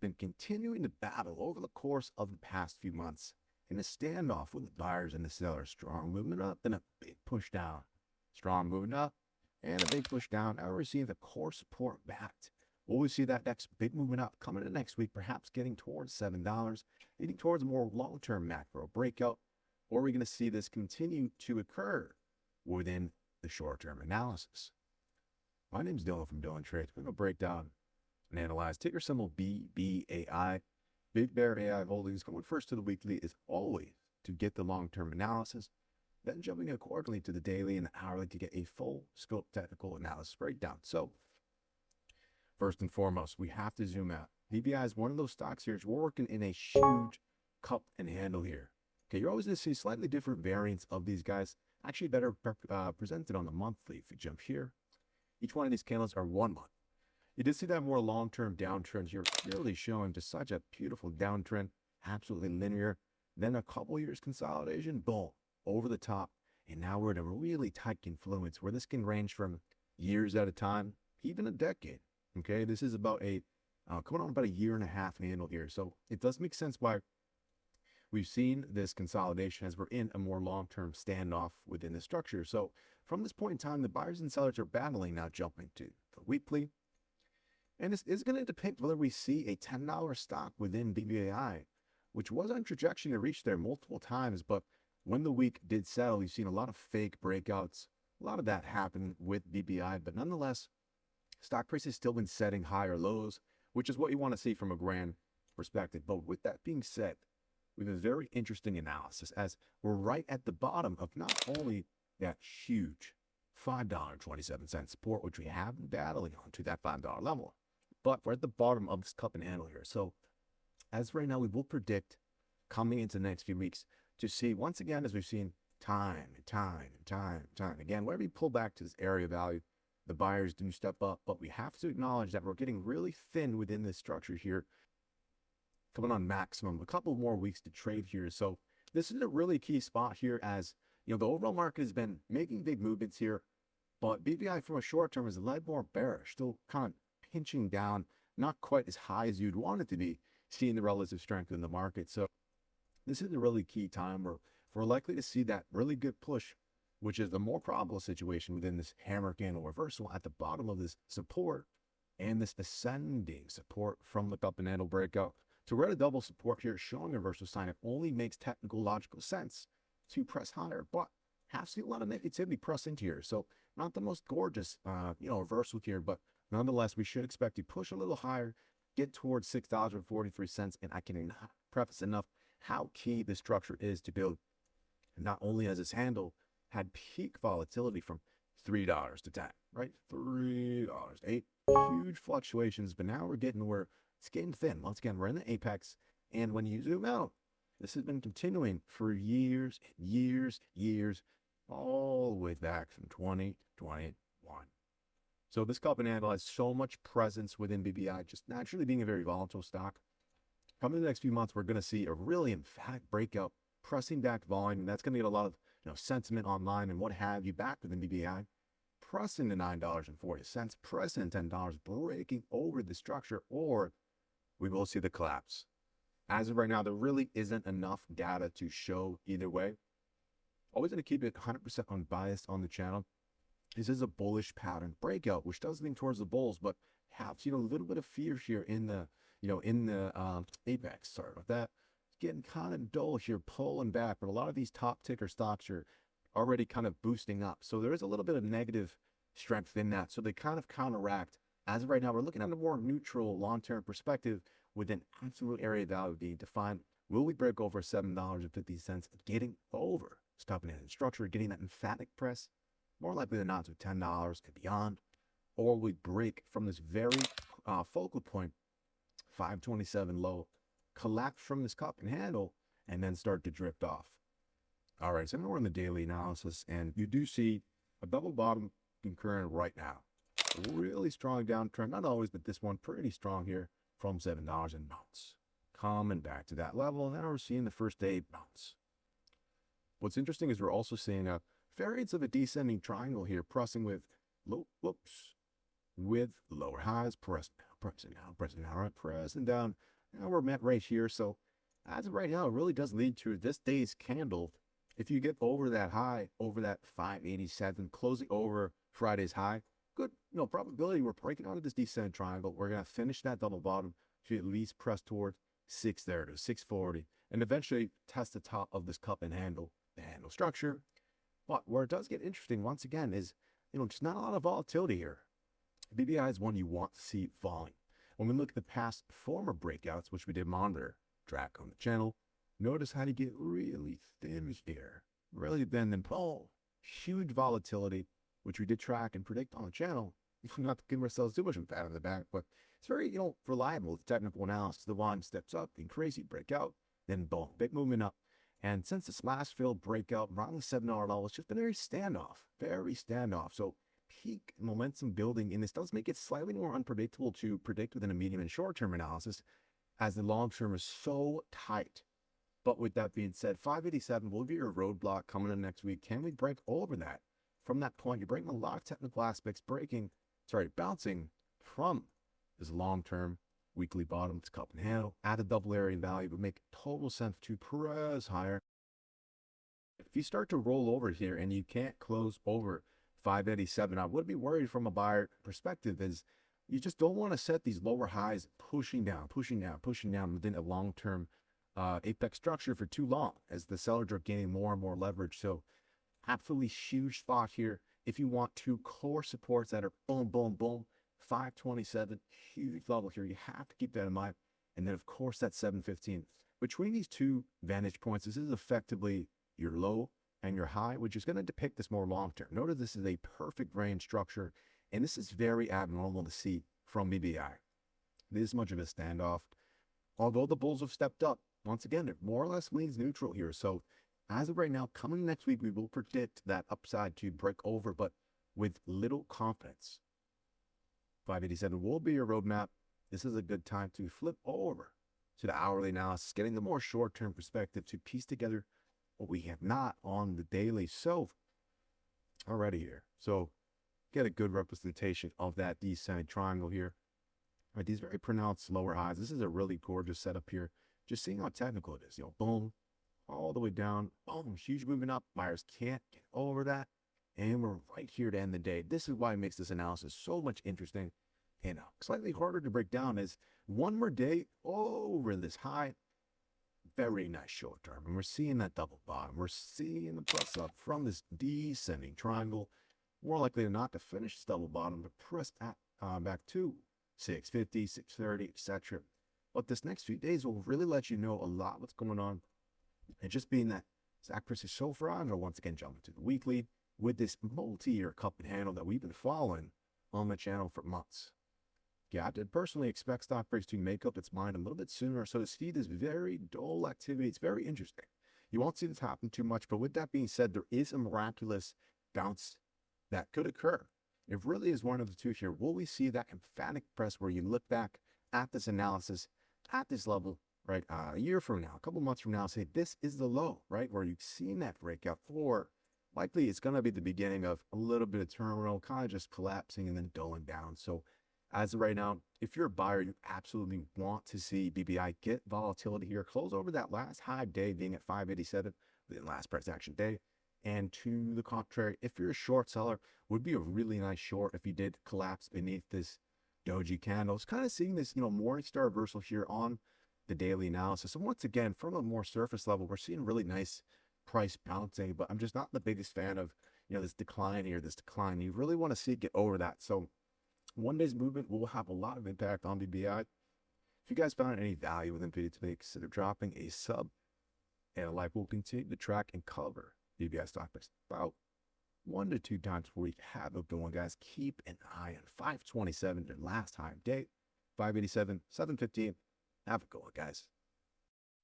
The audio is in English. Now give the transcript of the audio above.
been continuing to battle over the course of the past few months in a standoff with the buyers and the sellers. Strong movement up, then a big push down. Strong movement up, and a big push down. Now we're seeing the core support backed. Will we see that next big movement up coming in next week, perhaps getting towards $7, leading towards a more long-term macro breakout? Or are we going to see this continue to occur within the short-term analysis? My name is Dylan from Dylan Trades. We're going to break down and analyze ticker symbol BBAI. Big Bear AI Holdings. Going first to the weekly is always to get the long-term analysis, then jumping accordingly to the daily and the hourly to get a full scope technical analysis breakdown. So first and foremost, we have to zoom out. BBI is one of those stocks here. We're working in a huge cup and handle here. Okay, you're always going to see slightly different variants of these guys. Actually better presented on the monthly. If you jump here, each one of these candles are 1 month. You did see that more long-term downtrend here, clearly showing just such a beautiful downtrend, absolutely linear. Then a couple years consolidation, boom, over the top. And now we're in a really tight confluence where this can range from years at a time, even a decade. Okay, this is about coming on about a year and a half handle here. So it does make sense why we've seen this consolidation as we're in a more long-term standoff within the structure. So from this point in time, the buyers and sellers are battling now, jumping to the weekly. And this is going to depict whether we see a $10 stock within BBAI, which was on trajectory to reach there multiple times. But when the week did settle, you've seen a lot of fake breakouts. A lot of that happened with BBI. But nonetheless, stock price has still been setting higher lows, which is what you want to see from a grand perspective. But with that being said, we have a very interesting analysis as we're right at the bottom of not only that huge $5.27 support, which we have been battling on to that $5 level, but we're at the bottom of this cup and handle here. So as right now, we will predict coming into the next few weeks to see, once again, as we've seen time and time again, whenever you pull back to this area value, the buyers do step up, but we have to acknowledge that we're getting really thin within this structure here, coming on maximum, a couple more weeks to trade here. So this is a really key spot here as, you know, the overall market has been making big movements here, but BBI from a short term is a lot more bearish, still kind of pinching down, not quite as high as you'd want it to be, seeing the relative strength in the market. So this is a really key time where we're likely to see that really good push, which is the more probable situation within this hammer candle reversal at the bottom of this support and this ascending support from the cup and handle breakout. So we're at a double support here, showing a reversal sign. It only makes technical logical sense to press higher, but have seen a lot of negativity press into here. So not the most gorgeous, reversal here, but nonetheless, we should expect to push a little higher, get towards $6.43. And I cannot preface enough how key this structure is to build. And not only has this handle had peak volatility from $3 to 10, right? $3, 8, huge fluctuations, but now we're getting where it's getting thin. Once again, we're in the apex, and when you zoom out, this has been continuing for years and years, all the way back from 2021. So this cup and handle has so much presence within BBI, just naturally being a very volatile stock. Coming in the next few months, we're going to see a really emphatic breakout, pressing back volume, and that's going to get a lot of sentiment online and what have you back within BBI, pressing to $9.40, pressing $10, breaking over the structure, or we will see the collapse. As of right now, there really isn't enough data to show either way. Always going to keep it 100% unbiased on the channel. This is a bullish pattern breakout, which does lean towards the bulls, but have a little bit of fear here in the apex. Sorry about that. Getting kind of dull here, pulling back, but a lot of these top ticker stocks are already kind of boosting up. So there is a little bit of negative strength in that. So they kind of counteract. As of right now, we're looking at a more neutral long-term perspective with an absolute area value being defined. Will we break over $7.50, getting over stopping in structure, getting that emphatic press? More likely than not to $10 and beyond. Or we break from this very focal point, 527 low, collapse from this cup and handle, and then start to drift off. All right, so now we're in the daily analysis, and you do see a double bottom concurrent right now. A really strong downtrend, not always, but this one pretty strong here from $7 and bounce. Coming back to that level, and now we're seeing the first day bounce. What's interesting is we're also seeing a variance of a descending triangle here, pressing with lower highs, pressed down. pressing down, right, pressing down. Now we're met right here. So as of right now, it really does lead to this day's candle. If you get over that high, over that 587, closing over Friday's high, good, probability we're breaking out of this descent triangle. We're going to finish that double bottom to at least press toward 630, 640, and eventually test the top of this cup and handle, the handle structure. But where it does get interesting, once again, is, just not a lot of volatility here. BBI is one you want to see volume. When we look at the past former breakouts, which we did monitor, track on the channel, notice how you get really thin here. Really thin, then huge volatility, which we did track and predict on the channel. Not to give ourselves too much of a pat on the back, but it's very, reliable with technical analysis. The volume steps up, then crazy breakout, then boom, big movement up. And since this last failed breakout around the $7 level, it's just been very standoff. So peak momentum building, and this does make it slightly more unpredictable to predict within a medium and short-term analysis, as the long-term is so tight. But with that being said, 587 will be your roadblock coming in next week. Can we break over that? From that point, you're breaking a lot of technical aspects, bouncing from this long-term weekly bottom to cup and handle at a double area value would make total sense to press higher. If you start to roll over here and you can't close over 587, I would be worried from a buyer perspective, is you just don't want to set these lower highs pushing down within a long-term apex structure for too long, as the sellers are gaining more and more leverage. So absolutely huge spot here. If you want two core supports that are boom, 527, huge level here. You have to keep that in mind. And then, of course, that 715. Between these two vantage points, this is effectively your low and your high, which is going to depict this more long-term. Notice this is a perfect range structure, and this is very abnormal to see from BBI. This much of a standoff. Although the bulls have stepped up, once again, it more or less leans neutral here. So as of right now, coming next week, we will predict that upside to break over, but with little confidence. 587 will be your roadmap. This is a good time to flip over to the hourly analysis, getting the more short-term perspective to piece together what we have not on the daily. So already here. So get a good representation of that descending triangle here. All right, these very pronounced lower highs. This is a really gorgeous setup here. Just seeing how technical it is. Boom, all the way down. Boom, huge movement up. Buyers can't get over that. And we're right here to end the day. This is why it makes this analysis so much interesting and slightly harder to break down, is one more day over this high. Very nice short term. And we're seeing that double bottom. We're seeing the press up from this descending triangle. More likely than not to finish this double bottom, but press back to 650, 630, etc. But this next few days will really let you know a lot what's going on. And just being that Zach Price is so fragile, once again, jumping to the weekly with this multi-year cup and handle that we've been following on the channel for months. Yeah, I did personally expect stock price to make up its mind a little bit sooner. So to see this very dull activity, it's very interesting. You won't see this happen too much, but with that being said, there is a miraculous bounce that could occur. It really is one of the two here. Will we see that emphatic press where you look back at this analysis at this level, right, a year from now, a couple months from now, say this is the low, right, where you've seen that breakout, or likely it's going to be the beginning of a little bit of terminal, kind of just collapsing and then dulling down. So as of right now, if you're a buyer, you absolutely want to see BBI get volatility here, close over that last high day being at 587 within last price action day. And to the contrary, if you're a short seller, would be a really nice short if you did collapse beneath this doji candle. It's kind of seeing this, Morningstar reversal here on the daily analysis. And once again, from a more surface level, we're seeing really nice price bouncing, but I'm just not the biggest fan of, this decline here, this decline. You really want to see it get over that. So one day's movement will have a lot of impact on BBI. If you guys found any value within video today, consider dropping a sub, and a like. Will continue to track and cover BBI stock price about 1 to 2 times per week. Have a good one, guys. Keep an eye on 527, the last high of day, 587, 715. Have a good one, guys.